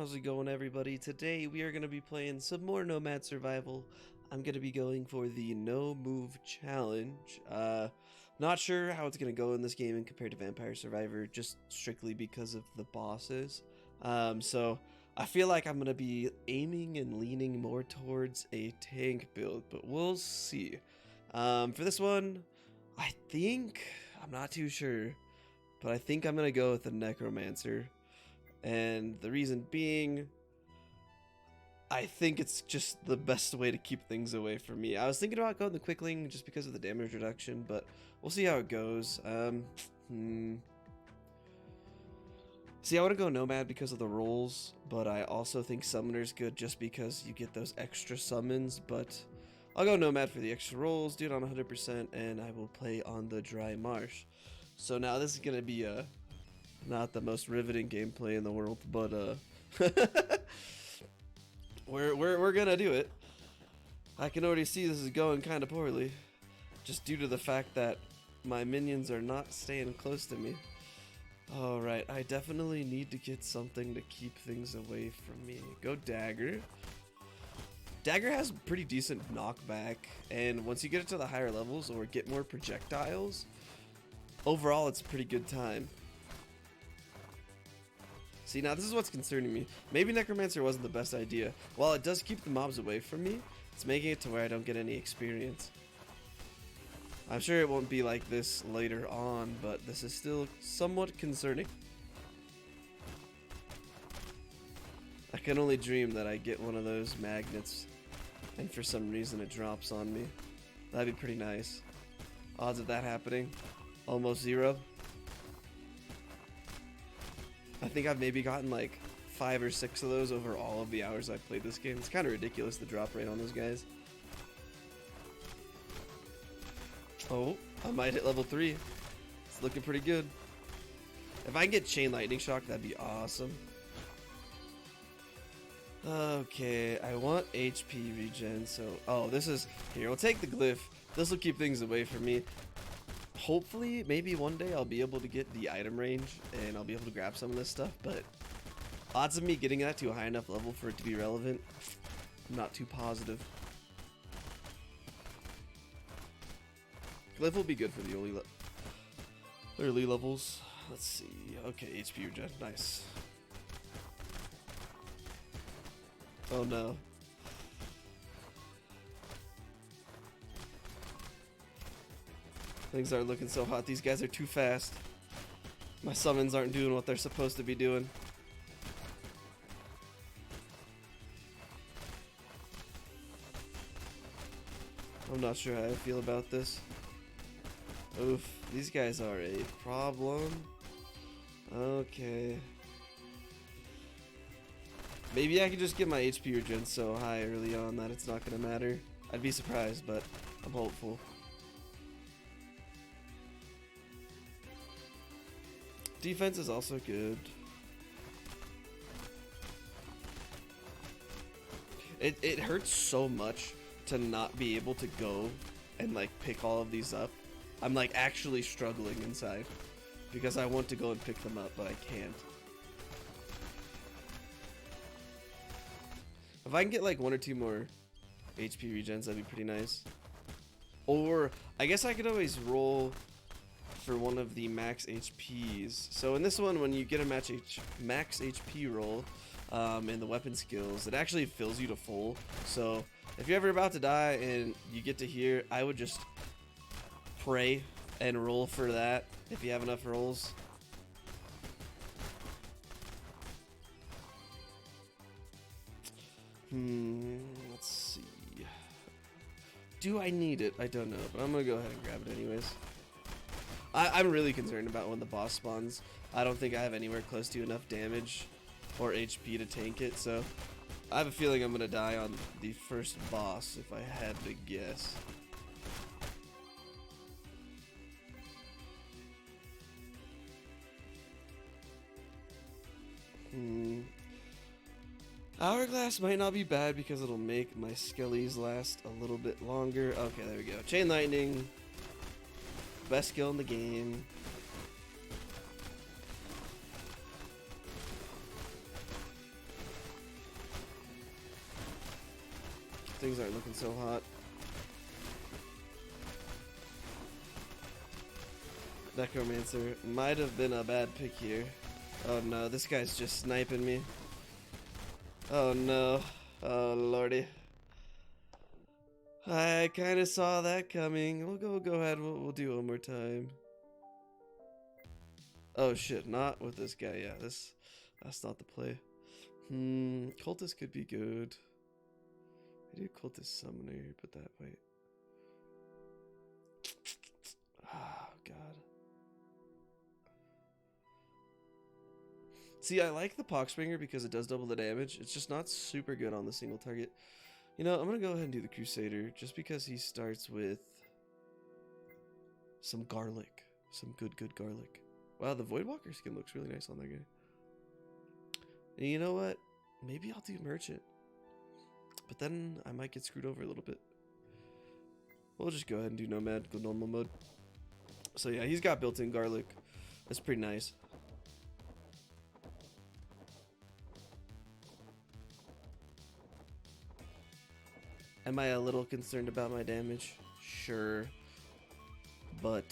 How's it going, everybody? Today we are going to be playing some more Nomad Survival. I'm going to be going for the No Move Challenge. Not sure how it's going to go in this game and compared to Vampire Survivor, just strictly because of the bosses. So I feel like I'm going to be aiming and leaning more towards a tank build, but we'll see. For this one, I'm not too sure, but I think I'm going to go with the Necromancer. And the reason being, I think it's just the best way to keep things away from me. I was thinking about going the Quickling just because of the damage reduction, but we'll see how it goes. See, I want to go Nomad because of the rolls, but I also think Summoner's good just because you get those extra summons, but I'll go Nomad for the extra rolls, do it on 100%, and I will play on the Dry Marsh. So now this is going to be not the most riveting gameplay in the world, but we're gonna do it. I can already see this is going kind of poorly, just due to the fact that my minions are not staying close to me. Alright, I definitely need to get something to keep things away from me. Go Dagger. Dagger has pretty decent knockback, and once you get it to the higher levels or get more projectiles, overall it's a pretty good time. See, now this is what's concerning me. Maybe Necromancer wasn't the best idea. While it does keep the mobs away from me, it's making it to where I don't get any experience. I'm sure it won't be like this later on, but this is still somewhat concerning. I can only dream that I get one of those magnets, and for some reason it drops on me. That'd be pretty nice. Odds of that happening, almost 0. I think I've maybe gotten like 5 or 6 of those over all of the hours I've played this game. It's kind of ridiculous, the drop rate on those guys. Oh, I might hit level 3. It's looking pretty good. If I can get Chain Lightning Shock, that'd be awesome. Okay, I want HP regen, so... Oh, this is... Here, we'll take the Glyph. This will keep things away from me. Hopefully, maybe one day I'll be able to get the item range and I'll be able to grab some of this stuff, but odds of me getting that to a high enough level for it to be relevant, I'm not too positive. Glyph will be good for the early levels. Let's see. Okay, HP regen. Nice. Oh no. Things aren't looking so hot. These guys are too fast. My summons aren't doing what they're supposed to be doing. I'm not sure how I feel about this. Oof, these guys are a problem. Okay. Maybe I could just get my HP regen so high early on that it's not gonna matter. I'd be surprised, but I'm hopeful. Defense is also good. It hurts so much to not be able to go and like pick all of these up. I'm like actually struggling inside because I want to go and pick them up, but I can't. If I can get like 1 or 2 more HP regens, that'd be pretty nice. Or I guess I could always roll for one of the max HPs. So in this one, when you get a max HP roll in the weapon skills, it actually fills you to full. So if you're ever about to die and you get to here, I would just pray and roll for that if you have enough rolls. Let's see. Do I need it? I don't know, but I'm gonna go ahead and grab it anyways. I'm really concerned about when the boss spawns. I don't think I have anywhere close to enough damage or HP to tank it, so I have a feeling I'm gonna die on the first boss if I had to guess. Hourglass might not be bad because it'll make my skellies last a little bit longer. Okay, there we go. Chain Lightning. Best skill in the game. Things aren't looking so hot. Necromancer might have been a bad pick here. Oh no, this guy's just sniping me. Oh no. Oh lordy. I kind of saw that coming. We'll go ahead. We'll do it one more time. Oh shit, not with this guy. Yeah, that's not the play. Cultist could be good. I do cultist summoner, but that wait. Oh god. See, I like the Poxbringer because it does double the damage. It's just not super good on the single target. You know, I'm gonna go ahead and do the Crusader just because he starts with some garlic. Some good garlic. Wow, the Voidwalker skin looks really nice on that guy. And you know what? Maybe I'll do Merchant. But then I might get screwed over a little bit. We'll just go ahead and do Nomad, go normal mode. So yeah, he's got built-in garlic. That's pretty nice. Am I a little concerned about my damage? Sure. But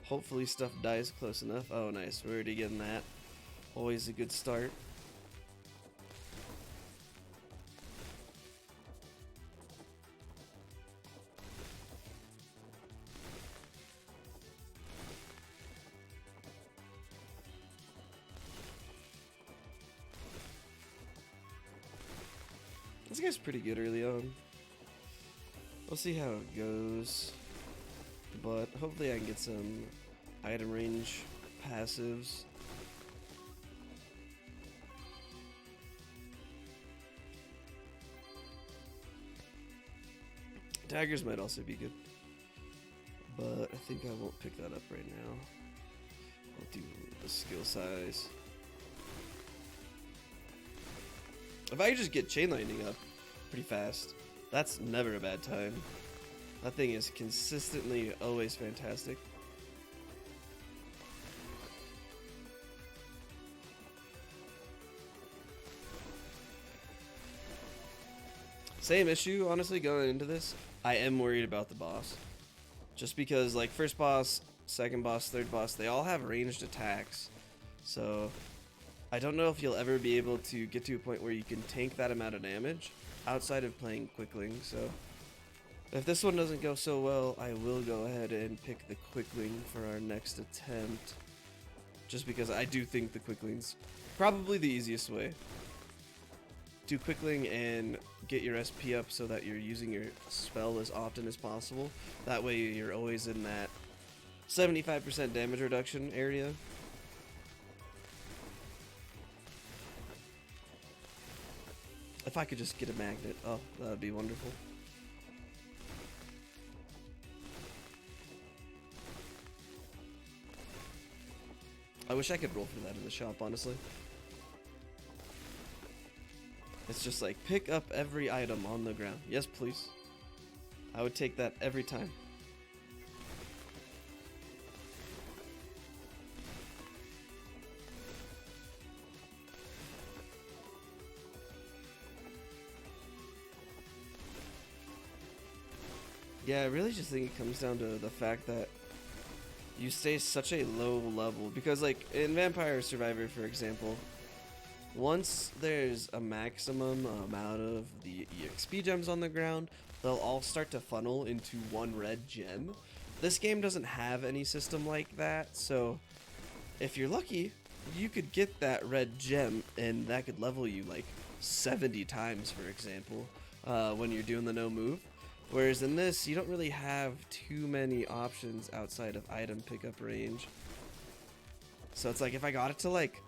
hopefully stuff dies close enough. Oh nice, we're already getting that. Always a good start. This guy's pretty good early on. We'll see how it goes. But hopefully I can get some item range passives. Daggers might also be good. But I think I won't pick that up right now. I'll do the skill size. If I could just get chain lightning up pretty fast, that's never a bad time. That thing is consistently always fantastic. Same issue, honestly, going into this. I am worried about the boss. Just because, like, first boss, second boss, third boss, they all have ranged attacks. So I don't know if you'll ever be able to get to a point where you can tank that amount of damage outside of playing Quickling. So if this one doesn't go so well, I will go ahead and pick the Quickling for our next attempt. Just because I do think the Quickling's probably the easiest way. Do Quickling and get your SP up so that you're using your spell as often as possible. That way you're always in that 75% damage reduction area. If I could just get a magnet, oh, that would be wonderful. I wish I could roll for that in the shop, honestly. It's just like, pick up every item on the ground. Yes, please. I would take that every time. Yeah, I really just think it comes down to the fact that you stay such a low level. Because, like, in Vampire Survivor, for example, once there's a maximum amount of the EXP gems on the ground, they'll all start to funnel into one red gem. This game doesn't have any system like that, so if you're lucky, you could get that red gem, and that could level you like 70 times, for example, when you're doing the no move. Whereas in this, you don't really have too many options outside of item pickup range. So it's like, if I got it to like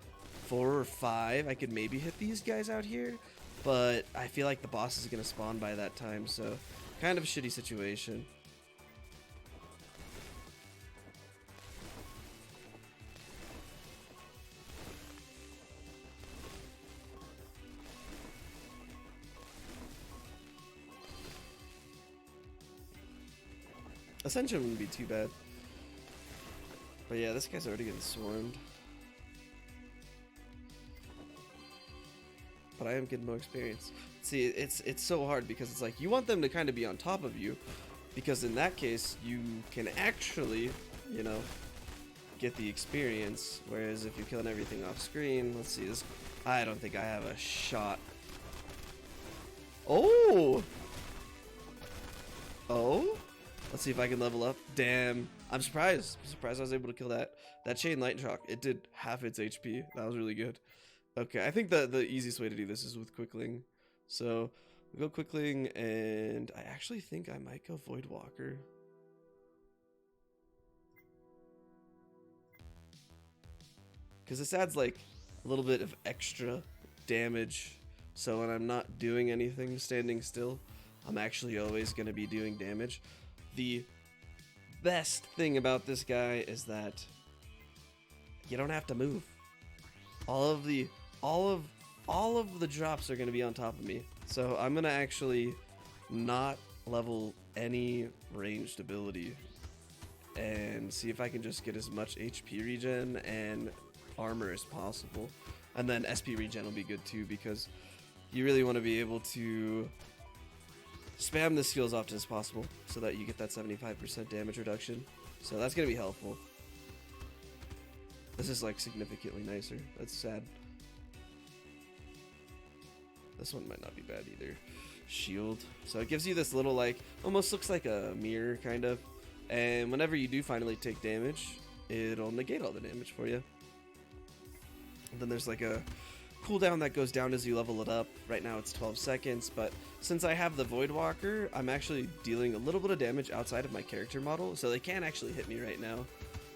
4 or 5, I could maybe hit these guys out here, but I feel like the boss is going to spawn by that time, so kind of a shitty situation. Ascension wouldn't be too bad. But yeah, this guy's already getting swarmed. but I am getting more experience. See, it's so hard because it's like you want them to kind of be on top of you, because in that case you can actually, you know, get the experience. Whereas if you're killing everything off screen, let's see this. I don't think I have a shot. Oh. Oh. Let's see if I can level up. Damn. I'm surprised. I'm surprised I was able to kill that. That chain lightning shock. It did half its HP. That was really good. Okay, I think the easiest way to do this is with Quickling. So we go Quickling, and I actually think I might go Void Walker. Because this adds like a little bit of extra damage. So when I'm not doing anything standing still, I'm actually always going to be doing damage. The best thing about this guy is that you don't have to move. All of the drops are going to be on top of me. So I'm going to actually not level any ranged ability and see if I can just get as much HP regen and armor as possible. And then SP regen will be good too, because you really want to be able to spam the skills often as possible so that you get that 75% damage reduction. So that's going to be helpful. This is like significantly nicer. That's sad. This one might not be bad either. Shield. So it gives you this little, like, almost looks like a mirror kind of. And whenever you do finally take damage, it'll negate all the damage for you. And then there's like a cooldown that goes down as you level it up. Right now it's 12 seconds, but since I have the Void Walker, I'm actually dealing a little bit of damage outside of my character model, so they can't actually hit me right now.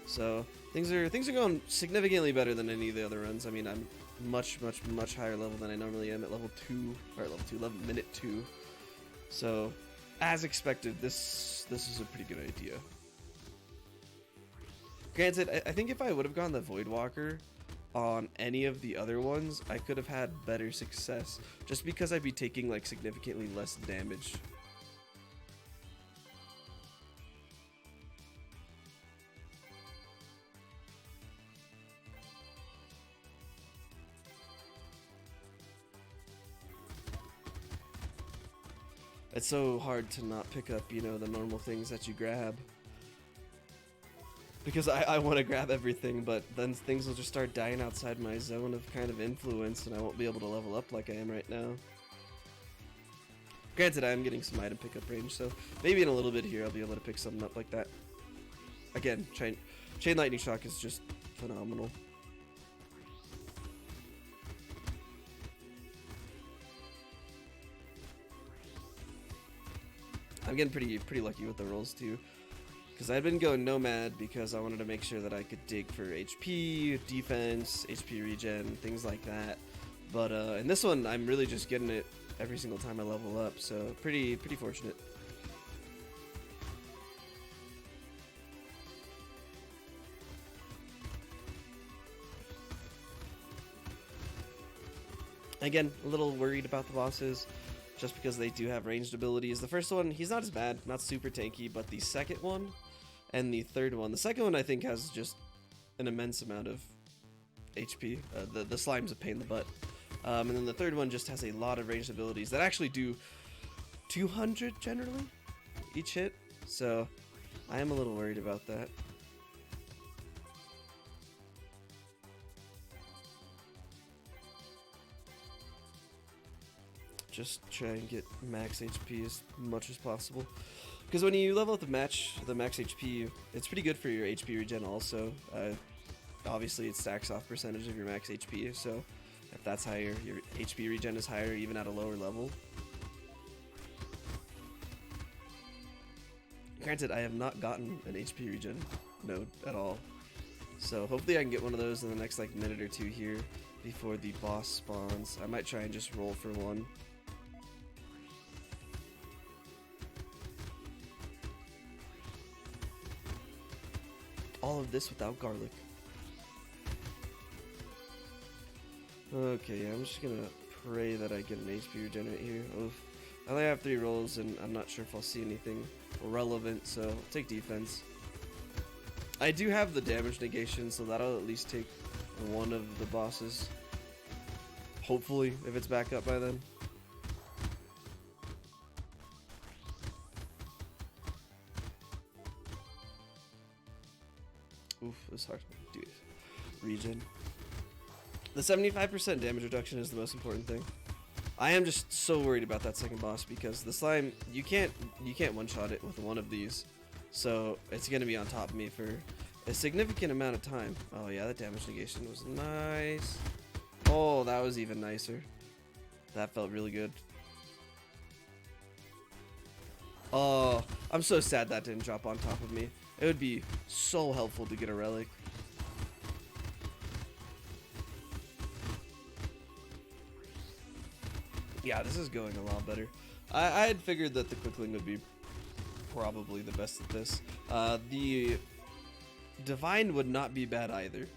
So things are going significantly better than any of the other runs. I mean, I'm much higher level than I normally am at level 2, or at level minute 2. So as expected, this is a pretty good idea. Granted, I think if I would have gone the Void Walker on any of the other ones, I could have had better success, just because I'd be taking like significantly less damage. It's so hard to not pick up, you know, the normal things that you grab. Because I want to grab everything, but then things will just start dying outside my zone of kind of influence, and I won't be able to level up like I am right now. Granted, I am getting some item pickup range, so maybe in a little bit here I'll be able to pick something up like that. Again, chain lightning shock is just phenomenal. I'm getting pretty lucky with the rolls too. Because I've been going Nomad because I wanted to make sure that I could dig for HP, defense, HP regen, things like that. But in this one, I'm really just getting it every single time I level up, so pretty fortunate. Again, a little worried about the bosses, just because they do have ranged abilities. The first one, he's not as bad, not super tanky, but the second one and the third one. The second one, I think, has just an immense amount of HP. The slime's a pain in the butt. And then the third one just has a lot of ranged abilities that actually do 200 generally each hit. So I am a little worried about that. Just try and get max HP as much as possible. Because when you level up the max HP, it's pretty good for your HP regen also. Obviously, it stacks off percentage of your max HP, so if that's higher, your HP regen is higher even at a lower level. Granted, I have not gotten an HP regen node at all, so hopefully I can get one of those in the next like minute or two here before the boss spawns. I might try and just roll for one. All of this without garlic. Okay, I'm just gonna pray that I get an HP regenerate here. Oof. I only have 3 rolls, and I'm not sure if I'll see anything relevant, so I'll take defense. I do have the damage negation, so that'll at least take one of the bosses. Hopefully, if it's back up by then. Oof, this is hard. Dude, regen. The 75% damage reduction is the most important thing. I am just so worried about that second boss because the slime, you can't one-shot it with one of these. So it's gonna be on top of me for a significant amount of time. Oh yeah, that damage negation was nice. Oh, that was even nicer. That felt really good. Oh, I'm so sad that didn't drop on top of me. It would be so helpful to get a relic. Yeah, this is going a lot better. I had figured that the Quickling would be probably the best at this. The Divine would not be bad either.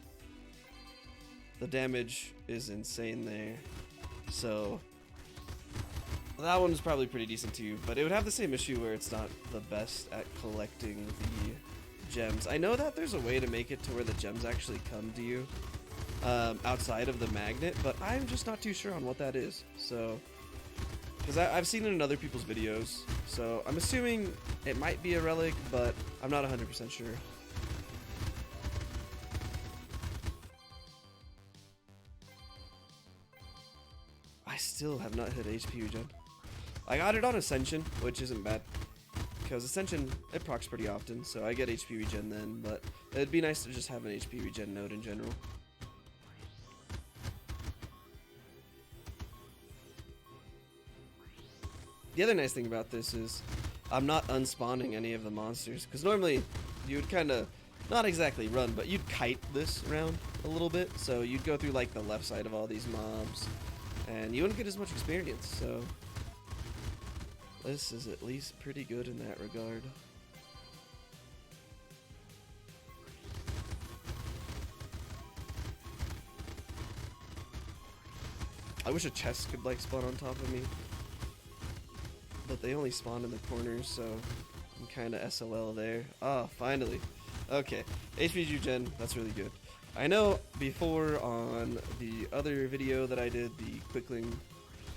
The damage is insane there. So that one's probably pretty decent too, but it would have the same issue where it's not the best at collecting the gems. I know that there's a way to make it to where the gems actually come to you outside of the magnet, but I'm just not too sure on what that is. So, because I've seen it in other people's videos, so I'm assuming it might be a relic, but I'm not 100% sure. I still have not hit HP regen. I got it on Ascension, which isn't bad, because Ascension, it procs pretty often, so I get HP regen then, but it'd be nice to just have an HP regen node in general. The other nice thing about this is I'm not unspawning any of the monsters, because normally you would kind of, not exactly run, but you'd kite this around a little bit, so you'd go through like the left side of all these mobs, and you wouldn't get as much experience, so this is at least pretty good in that regard. I wish a chest could like spawn on top of me, but they only spawn in the corners, so I'm kind of SOL there. Ah, finally. Okay, HP regen, that's really good. I know before on the other video that I did, the Quickling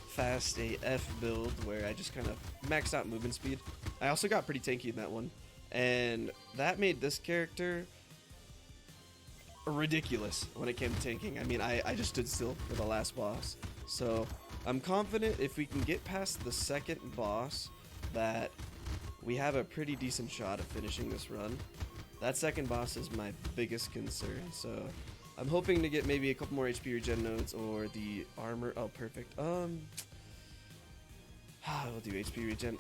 Fast AF build, where I just kind of maxed out movement speed, I also got pretty tanky in that one, and that made this character ridiculous when it came to tanking. I mean, I just stood still for the last boss, so I'm confident if we can get past the second boss that we have a pretty decent shot at finishing this run. That second boss is my biggest concern, so I'm hoping to get maybe a couple more HP regen nodes or the armor. Oh, perfect. We'll do HP regen.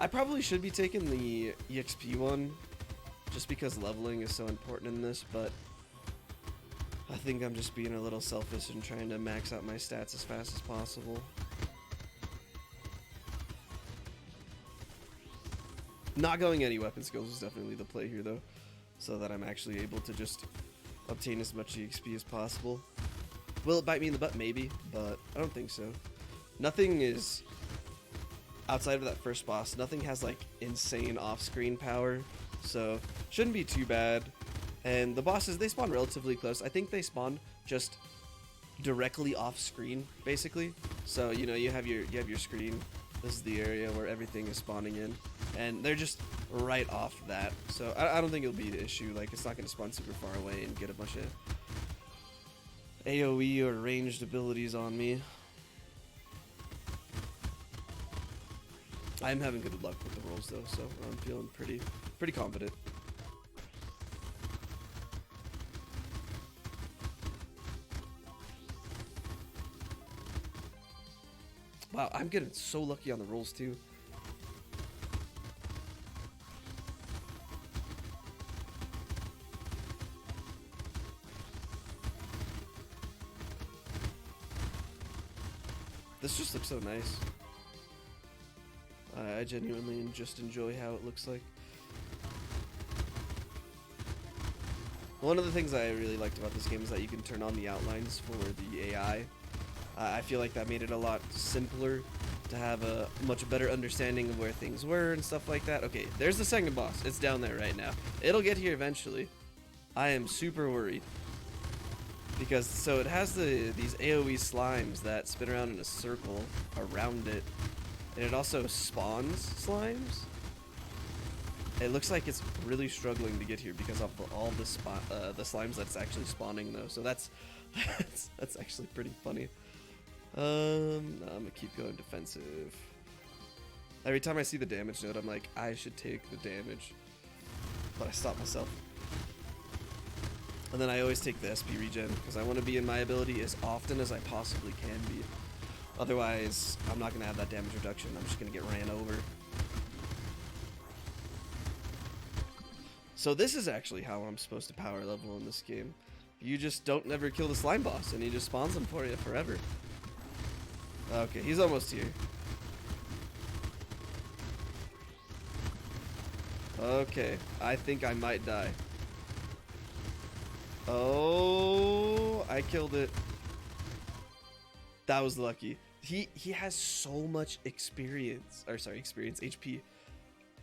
I probably should be taking the EXP one just because leveling is so important in this, but I think I'm just being a little selfish and trying to max out my stats as fast as possible. Not going any weapon skills is definitely the play here though, so that I'm actually able to just obtain as much EXP as possible. Will it bite me in the butt? Maybe, but I don't think so. Nothing is, outside of that first boss, nothing has like insane off-screen power, so shouldn't be too bad. And the bosses, they spawn relatively close. I think they spawn just directly off screen, basically. So you know, you have your screen. This is the area where everything is spawning in, and they're just right off that. So I don't think it'll be an issue. Like, it's not going to spawn super far away and get a bunch of AoE or ranged abilities on me. I'm having good luck with the rolls though, so I'm feeling pretty confident. Wow, I'm getting so lucky on the rolls too. This just looks so nice. I genuinely just enjoy how it looks like. One of the things I really liked about this game is that you can turn on the outlines for the AI. I feel like that made it a lot simpler to have a much better understanding of where things were and stuff like that. Okay, there's the second boss. It's down there right now. It'll get here eventually. I am super worried. Because so it has these AoE slimes that spin around in a circle around it, and it also spawns slimes. It looks like it's really struggling to get here because of all the slimes that's actually spawning though. So that's that's actually pretty funny. No, I'm gonna keep going defensive. Every time I see the damage note, I'm like, I should take the damage, but I stop myself. And then I always take the SP regen because I want to be in my ability as often as I possibly can be. Otherwise, I'm not gonna have that damage reduction. I'm just gonna get ran over. So this is actually how I'm supposed to power level in this game. You just don't never kill the slime boss, and he just spawns them for you forever. Okay, he's almost here. Okay, I think I might die. Oh, I killed it. That was lucky. He has so much experience, or sorry, HP.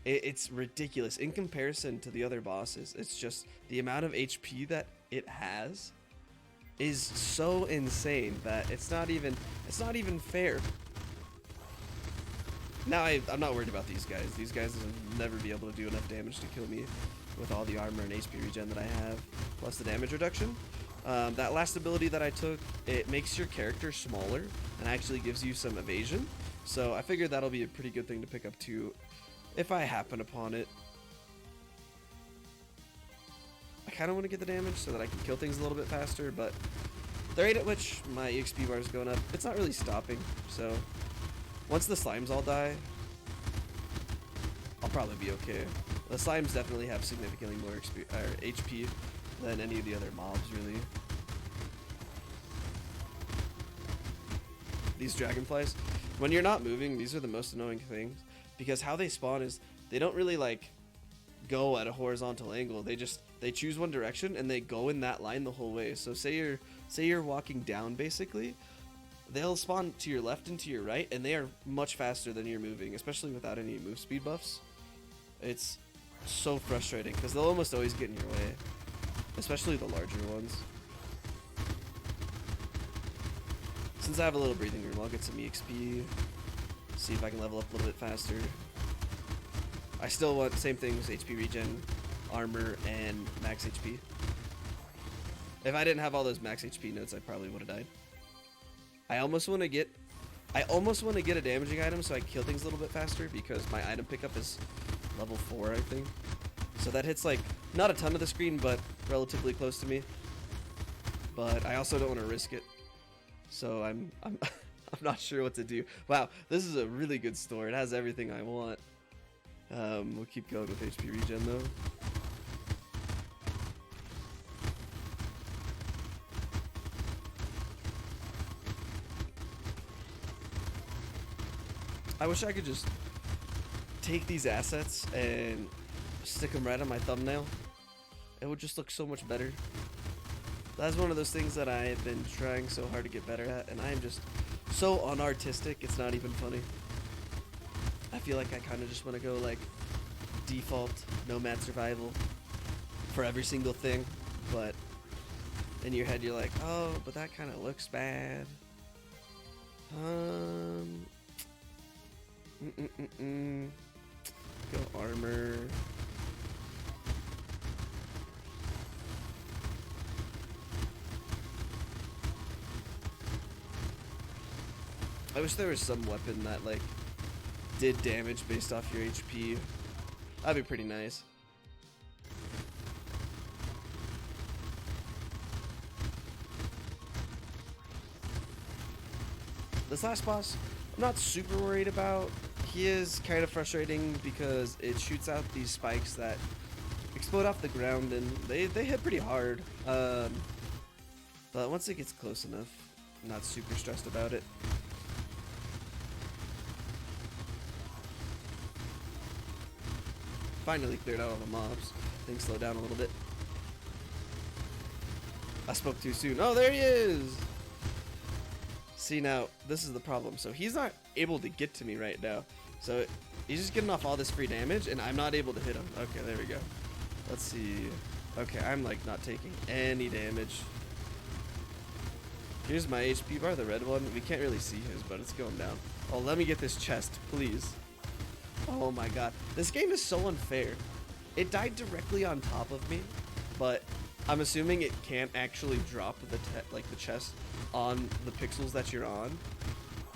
It's ridiculous in comparison to the other bosses. It's just the amount of HP that it has is so insane that it's not even fair. Now I'm not worried about these guys. These guys will never be able to do enough damage to kill me with all the armor and HP regen that I have, plus the damage reduction. That last ability that I took, it makes your character smaller and actually gives you some evasion. So I figured that'll be a pretty good thing to pick up too, if I happen upon it. I kind of want to get the damage so that I can kill things a little bit faster, but the rate at which my EXP bar is going up, it's not really stopping. So once the slimes all die, I'll probably be okay. The slimes definitely have significantly more HP than any of the other mobs, really. These dragonflies, when you're not moving, these are the most annoying things, because how they spawn is they don't really like go at a horizontal angle. They choose one direction and they go in that line the whole way. So say you're walking down, basically they'll spawn to your left and to your right, and they are much faster than you're moving, especially without any move speed buffs. It's so frustrating because they'll almost always get in your way, especially the larger ones. Since I have a little breathing room, I'll get some EXP, see if I can level up a little bit faster. I still want the same things: HP regen, armor, and max HP. If I didn't have all those max HP notes, I probably would have died. I almost want to get a damaging item so I can kill things a little bit faster, because my item pickup is level 4, I think. So that hits like not a ton of the screen, but relatively close to me. But I also don't want to risk it. So I'm I'm not sure what to do. Wow, this is a really good store. It has everything I want. We'll keep going with HP regen though. I wish I could just take these assets and stick them right on my thumbnail. It would just look so much better. That's one of those things that I've been trying so hard to get better at, and I am just so unartistic, it's not even funny. I feel like I kind of just want to go like default Nomad survival for every single thing, but in your head you're like, oh, but that kind of looks bad. Go armor. I wish there was some weapon that like did damage based off your HP. That'd be pretty nice. This last boss, I'm not super worried about. He is kind of frustrating because it shoots out these spikes that explode off the ground, and they hit pretty hard. But once it gets close enough, I'm not super stressed about it. Finally cleared out all the mobs. Things slow down a little bit. I spoke too soon. Oh, there he is! See, now, this is the problem. So he's not able to get to me right now. So he's just getting off all this free damage, and I'm not able to hit him. Okay, there we go. Let's see. Okay, I'm like not taking any damage. Here's my HP bar, the red one. We can't really see his, but it's going down. Oh, let me get this chest, please. Oh my god. This game is so unfair. It died directly on top of me, but I'm assuming it can't actually drop the the chest on the pixels that you're on.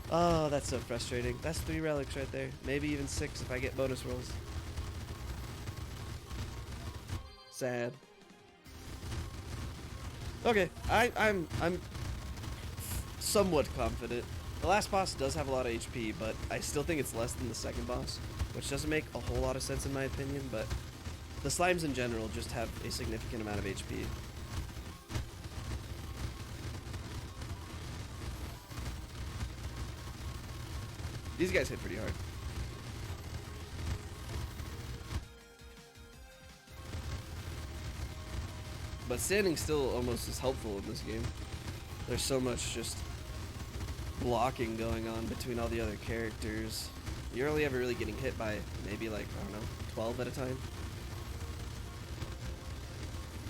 Oh, that's so frustrating. That's 3 relics right there. Maybe even 6 if I get bonus rolls. Sad. Okay, I'm somewhat confident. The last boss does have a lot of HP, but I still think it's less than the second boss, which doesn't make a whole lot of sense in my opinion, but the slimes in general just have a significant amount of HP. These guys hit pretty hard. But standing still almost is helpful in this game. There's so much just blocking going on between all the other characters. You're only ever really getting hit by maybe like, I don't know, 12 at a time.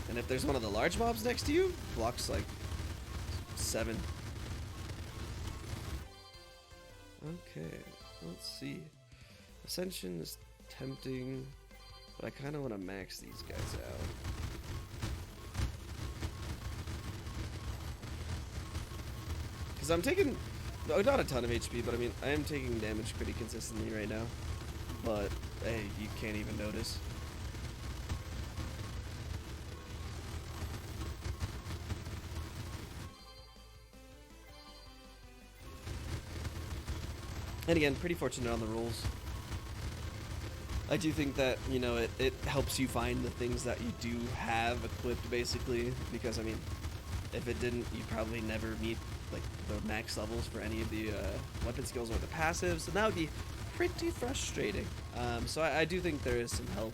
And if there's one of the large mobs next to you, blocks like 7. Okay, let's see. Ascension is tempting, but I kind of want to max these guys out. Because I'm taking, no, not a ton of HP, but I mean, I am taking damage pretty consistently right now. But, hey, you can't even notice. And again, pretty fortunate on the rolls. I do think that, you know, it helps you find the things that you do have equipped, basically. Because, I mean, if it didn't, you'd probably never meet, like, the max levels for any of the weapon skills or the passives. And that would be pretty frustrating. So I do think there is some help.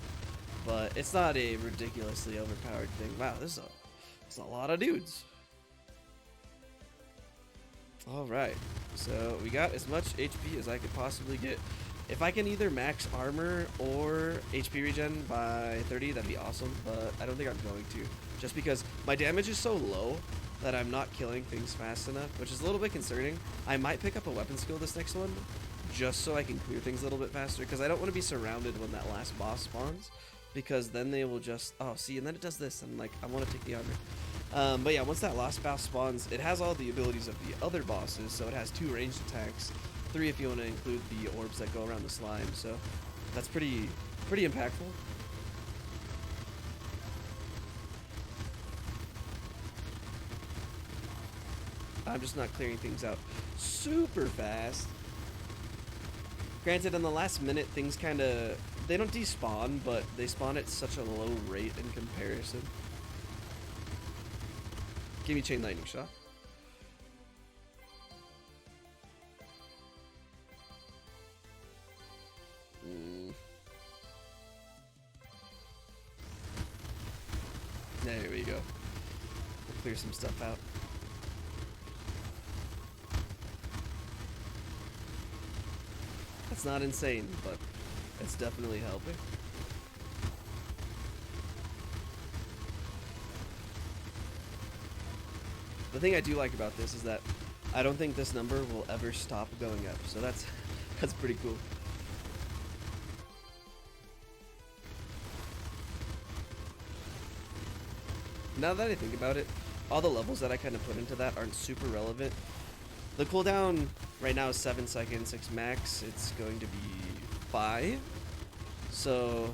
But it's not a ridiculously overpowered thing. Wow, this is a lot of dudes. Alright, so we got as much HP as I could possibly get. If I can either max armor or HP regen by 30, that'd be awesome, but I don't think I'm going to. Just because my damage is so low that I'm not killing things fast enough, which is a little bit concerning. I might pick up a weapon skill this next one, just so I can clear things a little bit faster, because I don't want to be surrounded when that last boss spawns, because then they will just, oh, see, and then it does this, and like, I want to take the armor. But yeah, once that last boss spawns, it has all the abilities of the other bosses, so it has 2 ranged attacks, 3 if you want to include the orbs that go around the slime, so that's pretty impactful. I'm just not clearing things out super fast. Granted, in the last minute, things kind of, they don't despawn, but they spawn at such a low rate in comparison. Give me chain lightning shot. There we go. We'll clear some stuff out. That's not insane, but it's definitely helping. The thing I do like about this is that I don't think this number will ever stop going up, so that's pretty cool. Now that I think about it, all the levels that I kind of put into that aren't super relevant. The cooldown right now is 7 seconds, 6 max. It's going to be 5. So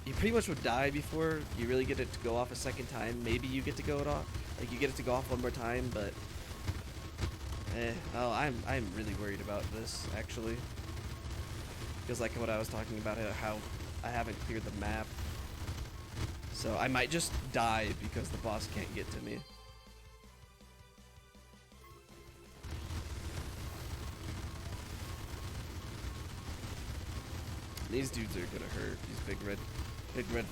you pretty much would die before you really get it to go off a second time. Maybe you get to go it off, like you get it to go off one more time, but oh, I'm really worried about this actually, because like what I was talking about, how I haven't cleared the map, so I might just die because the boss can't get to me. These dudes are gonna hurt. These big red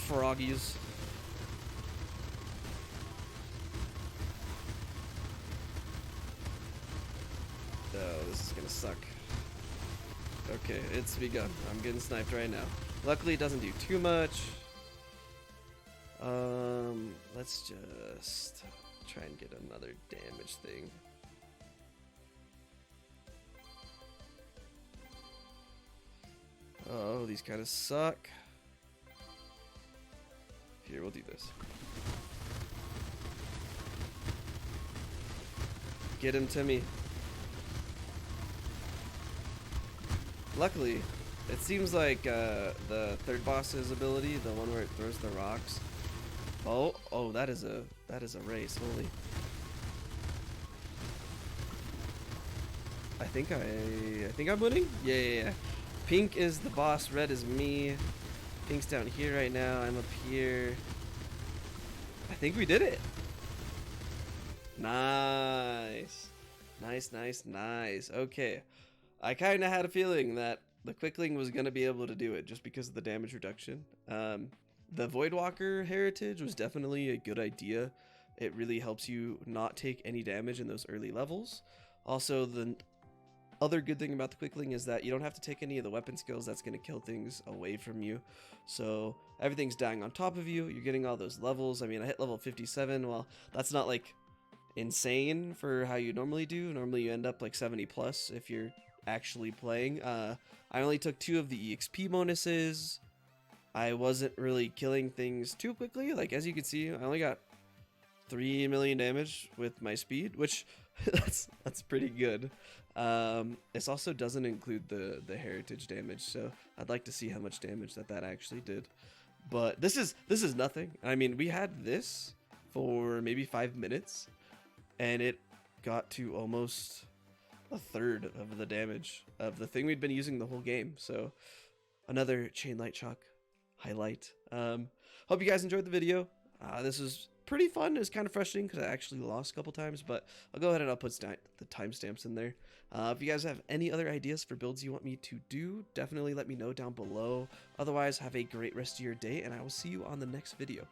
froggies. Oh, this is gonna suck. Okay, it's begun. I'm getting sniped right now. Luckily, it doesn't do too much. Let's just try and get another damage thing. Oh, these kind of suck. Here, we'll do this. Get him to me. Luckily, it seems like the third boss's ability, the one where it throws the rocks. Oh, that is a race. Holy. I think I'm winning. Yeah. Pink is the boss. Red is me. Pink's down here right now. I'm up here. I think we did it. Nice. Nice. Okay. I kind of had a feeling that the Quickling was going to be able to do it just because of the damage reduction. The Voidwalker heritage was definitely a good idea. It really helps you not take any damage in those early levels. Also, the other good thing about the Quickling is that you don't have to take any of the weapon skills that's going to kill things away from you. So everything's dying on top of you. You're getting all those levels. I mean, I hit level 57. Well, that's not like insane for how you normally do. Normally you end up like 70 plus if you're actually playing. I only took 2 of the EXP bonuses. I wasn't really killing things too quickly. Like, as you can see, I only got 3 million damage with my speed, which that's pretty good. This also doesn't include the heritage damage, so I'd like to see how much damage that actually did. But this is nothing. I mean, we had this for maybe 5 minutes, and it got to almost a third of the damage of the thing we'd been using the whole game. So another Chain Light Shock highlight. Hope you guys enjoyed the video. This was pretty fun. It was kind of frustrating because I actually lost a couple times, but I'll go ahead and I'll put the timestamps in there. If you guys have any other ideas for builds you want me to do, definitely let me know down below. Otherwise, have a great rest of your day, and I will see you on the next video.